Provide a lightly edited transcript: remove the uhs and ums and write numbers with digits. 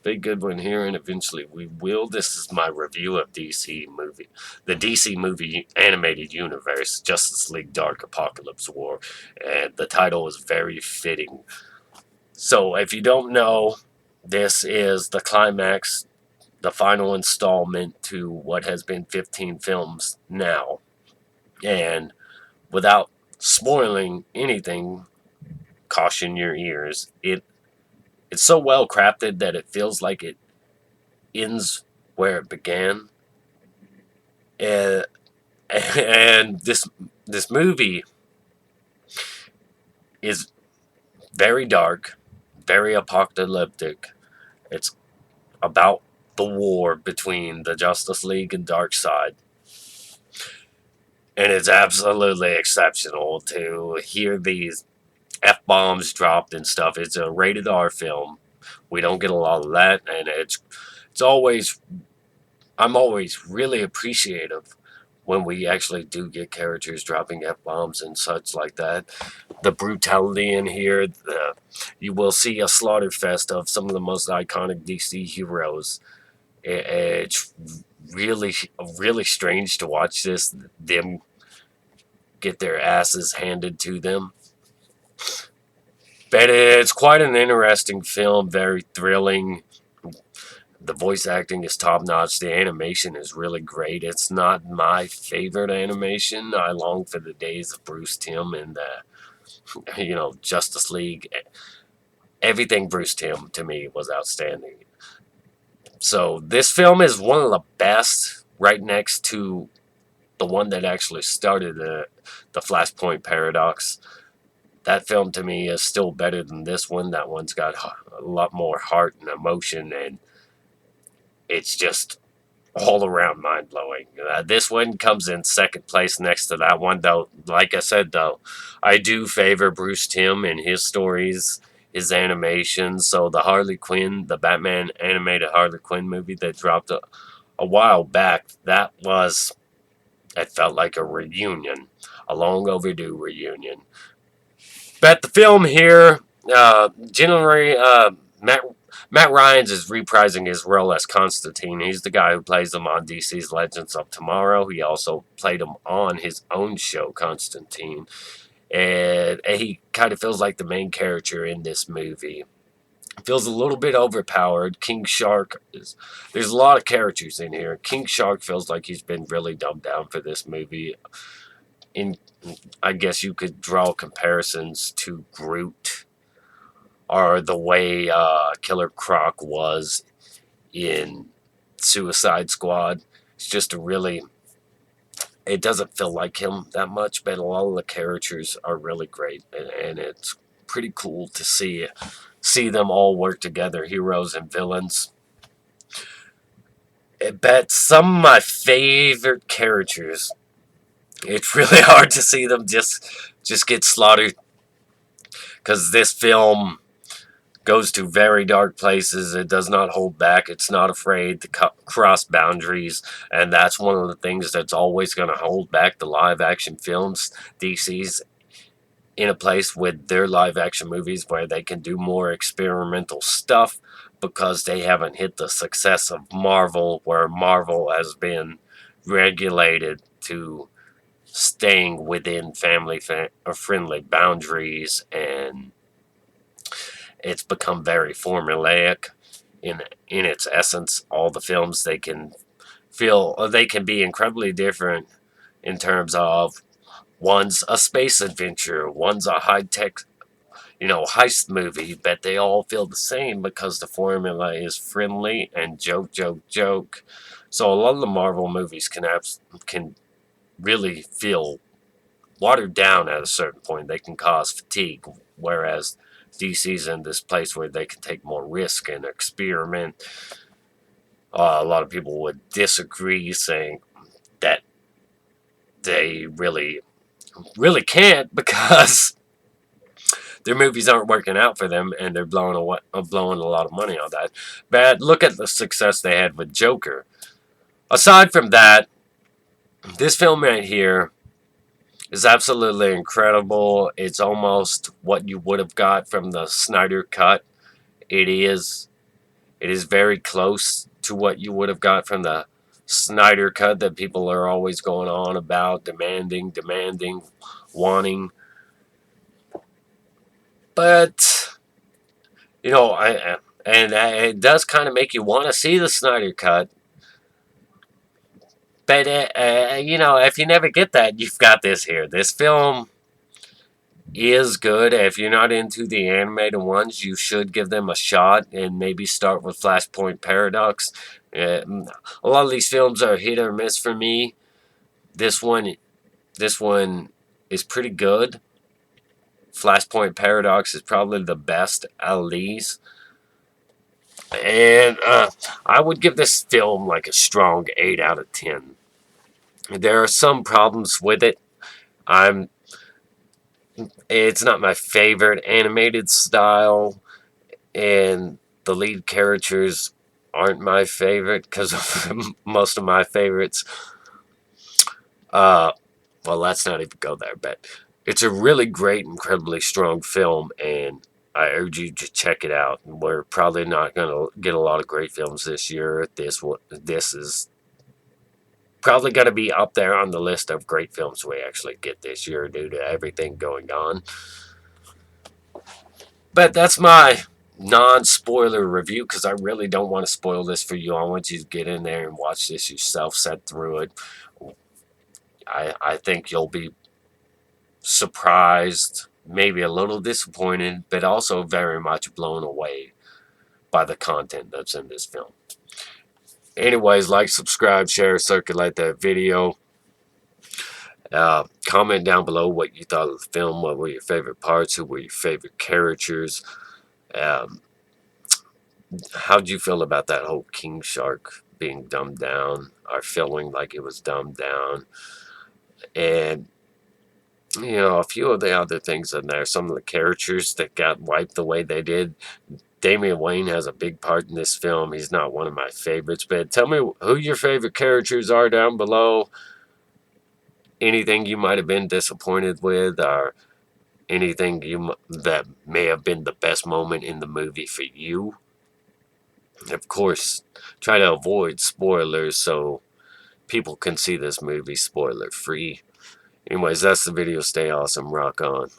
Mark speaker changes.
Speaker 1: Big Goodwin here, and eventually we will. This is my review of the DC movie animated universe, Justice League Dark Apokolips War, and the title is very fitting. So, if you don't know, this is the climax, the final installment to what has been 15 films now. And without spoiling anything, caution your ears. It's so well crafted that it feels like it ends where it began. And, and this movie is very dark, very apocalyptic. It's about the war between the Justice League and Darkseid. And it's absolutely exceptional to hear these F bombs dropped and stuff. It's a rated R film. We don't get a lot of that, and it's always I'm always really appreciative when we actually do get characters dropping F bombs and such like that. The brutality in here, you will see a slaughter fest of some of the most iconic DC heroes. It's really, really strange to watch them get their asses handed to them. But it's quite an interesting film, very thrilling. The voice acting is top notch. The animation is really great. It's not my favorite animation. I long for the days of Bruce Timm and Justice League. Everything Bruce Timm to me was outstanding. So this film is one of the best, right next to the one that actually started the Flashpoint paradox. That film to me is still better than this one. That one's got a lot more heart and emotion, and it's just all around mind blowing. This one comes in second place next to that one, though. Like I said, though, I do favor Bruce Timm and his stories, his animations. So the Batman animated Harley Quinn movie that dropped a while back, it felt like a reunion, a long overdue reunion. But the film here, generally, Matt Ryan's is reprising his role as Constantine. He's the guy who plays him on DC's Legends of Tomorrow. He also played him on his own show, Constantine. And he kind of feels like the main character in this movie. Feels a little bit overpowered. King Shark is. There's a lot of characters in here. King Shark feels like he's been really dumbed down for this movie. In, I guess you could draw comparisons to Groot or the way Killer Croc was in Suicide Squad. It's just a really. It doesn't feel like him that much, but a lot of the characters are really great, and it's pretty cool to see them all work together, heroes and villains. But some of my favorite characters, it's really hard to see them just get slaughtered because this film goes to very dark places. It does not hold back. It's not afraid to cross boundaries, and that's one of the things that's always going to hold back the live action films. DC's in a place with their live action movies where they can do more experimental stuff because they haven't hit the success of Marvel, where Marvel has been regulated to staying within family friendly boundaries, and it's become very formulaic in its essence. All the films they can be incredibly different in terms of one's a space adventure, one's a high tech heist movie, but they all feel the same because the formula is friendly and joke, joke, joke. So a lot of the Marvel movies can really feel watered down at a certain point. They can cause fatigue, whereas DC's in this place where they can take more risk and experiment. A lot of people would disagree, saying that they really can't because their movies aren't working out for them, and they're blowing a lot of money on that. But look at the success they had with Joker. Aside from that, this film right here is absolutely incredible. It's almost what you would have got from the Snyder Cut. It is. It is very close to what you would have got from the Snyder Cut that people are always going on about, demanding, wanting. But, you know, it does kind of make you want to see the Snyder Cut. But, you know, if you never get that, you've got this here. This film is good. If you're not into the animated ones, you should give them a shot and maybe start with Flashpoint Paradox. A lot of these films are hit or miss for me. This one, this one is pretty good. Flashpoint Paradox is probably the best out of these. And I would give this film like a strong 8 out of 10. There are some problems with it. It's not my favorite animated style, and the lead characters aren't my favorite because of most of my favorites. Uh, well, let's not even go there, but it's a really great, incredibly strong film, and I urge you to check it out. We're probably not going to get a lot of great films this year. This is probably going to be up there on the list of great films we actually get this year due to everything going on. But that's my non-spoiler review because I really don't want to spoil this for you. I want you to get in there and watch this yourself, set through it. I think you'll be surprised, maybe a little disappointed, but also very much blown away by the content that's in this film. Anyways, like, subscribe, share, circulate that video. Comment down below what you thought of the film. What were your favorite parts? Who were your favorite characters? Um, How'd you feel about that whole king shark being dumbed down, or feeling like it was dumbed down? And, you know, a few of the other things in there, some of the characters that got wiped the way they did. Damian Wayne has a big part in this film. He's not one of my favorites, but tell me who your favorite characters are down below. Anything you might have been disappointed with, or anything that may have been the best moment in the movie for you. Of course, try to avoid spoilers so people can see this movie spoiler free. Anyways, that's the video. Stay awesome. Rock on.